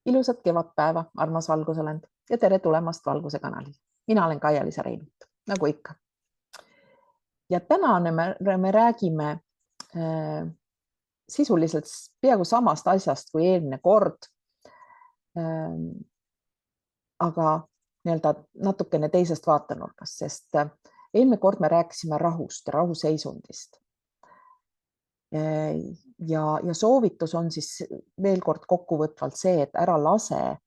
Ilusat kevadpäeva, armas valgusolend ja tere tulemast Valguse kanalile. Mina olen Kaia-Liisa Reinut, nagu ikka. Ja täna me räägime sisuliselt peaaegu samast asjast kui eelmine kord, aga natukene teisest vaatenurgast, sest eelmine kord me rääkisime rahust, rahuseisundist. Ja soovitus on siis veel kord kokkuvõtvalt see, et ära lase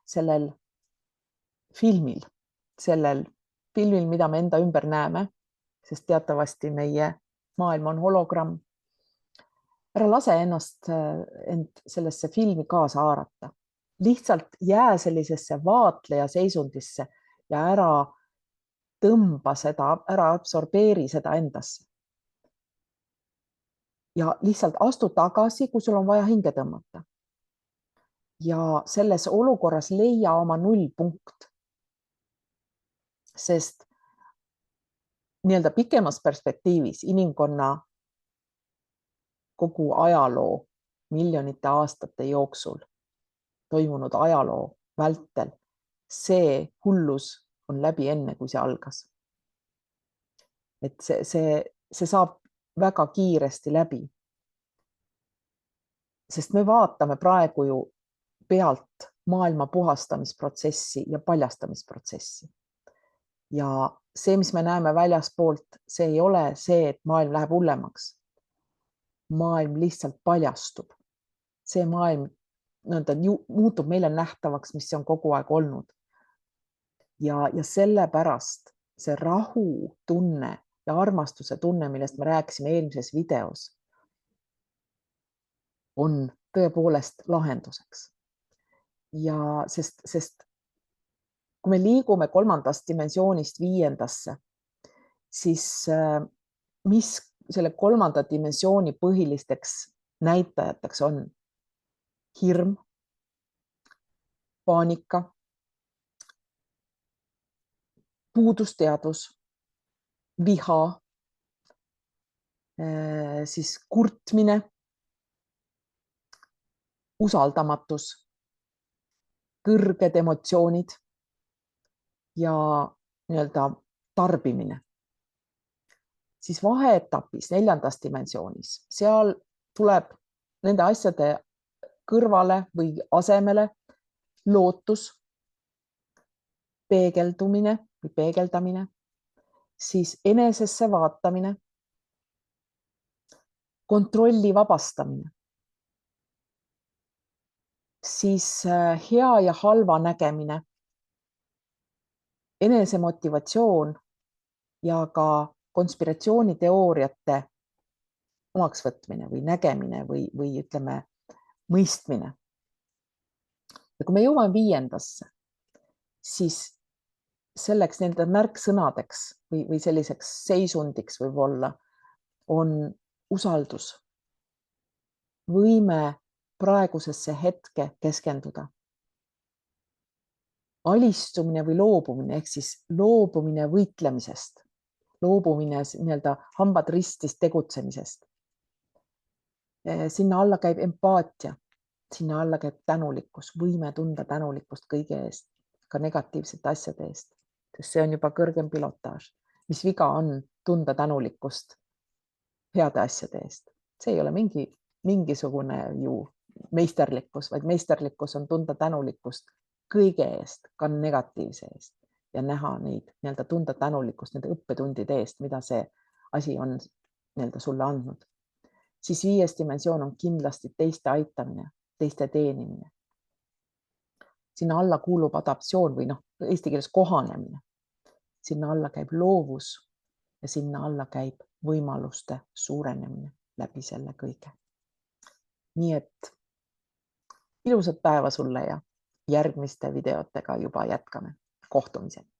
sellel filmil, mida me enda ümber näeme, sest teatavasti meie maailm on hologramm. Ära lase end sellesse filmi kaasa haarata. Lihtsalt jää sellisesse vaatleja seisundisse ja ära tõmba seda, ära absorbeeri seda endasse. Ja lihtsalt astu tagasi, kui sul on vaja hinge tõmmata. Ja selles olukorras leia oma nullpunkt. Sest nii-öelda pikemas perspektiivis inimkonna kogu ajaloo miljonite aastate jooksul toimunud ajaloo vältel see hullus on läbi enne, kui see algas. Et see saab väga kiiresti läbi. Sest me vaatame praegu ju pealt maailma puhastamisprotsessi ja paljastamisprotsessi. Ja see, mis me näeme väljaspoolt, see ei ole see, et maailm läheb hullemaks. Maailm lihtsalt paljastub. See maailm muutub meile nähtavaks, mis on kogu aeg olnud. Ja sellepärast see rahu tunne ja armastuse tunne, millest me rääkisime eelmises videos, on tõepoolest lahenduseks. Ja sest kui me liigume 3. dimensioonist 5. siis mis selle 3. dimensiooni põhilisteks näitajateks on? Hirm, paanika, puudusteadvus, viha, siis kurtmine, usaldamatus, kõrged emotsioonid ja nii-öelda tarbimine. Siis vaheetapis 4. dimensioonis, seal tuleb nende asjade kõrvale või asemele lootus, peegeldumine või peegeldamine, siis enesesse vaatamine, kontrolli vabastamine, siis hea ja halva nägemine, enesemotivatsioon ja ka konspiratsiooniteooriate omaksvõtmine või nägemine või ütleme mõistmine. Ja kui me jõuame 5. siis selleks nende märksõnadeks või selliseks seisundiks võib-olla on usaldus, võime praegusesse hetke keskenduda. Alistumine või loobumine ehk siis loobumine võitlemisest, loobumine nii-öelda hambad ristis tegutsemisest. Sinna alla käib empaatia, sinna alla käib tänulikkus, võime tunda tänulikkust kõige eest, ka negatiivsete asjade eest, sest see on juba kõrgem pilotaaž. Mis viga on tunda tänulikkust heade asjade eest? See ei ole mingisugune ju meisterlikkus, vaid meisterlikkus on tunda tänulikkust kõige eest, ka negatiivse eest ja näha neid, nii-öelda tunda tänulikkust nende õppetundide eest, mida see asi on nii-öelda sulle andnud. Siis 5. dimensioon on kindlasti teiste aitamine, teiste teenimine. Sinna alla kuulub adaptatsioon või eesti keeles kohanemine. Sinna alla käib loovus ja sinna alla käib võimaluste suurenemine läbi selle kõige. Nii et ilusat päeva sulle ja järgmiste videotega juba jätkame. Kohtumiseni!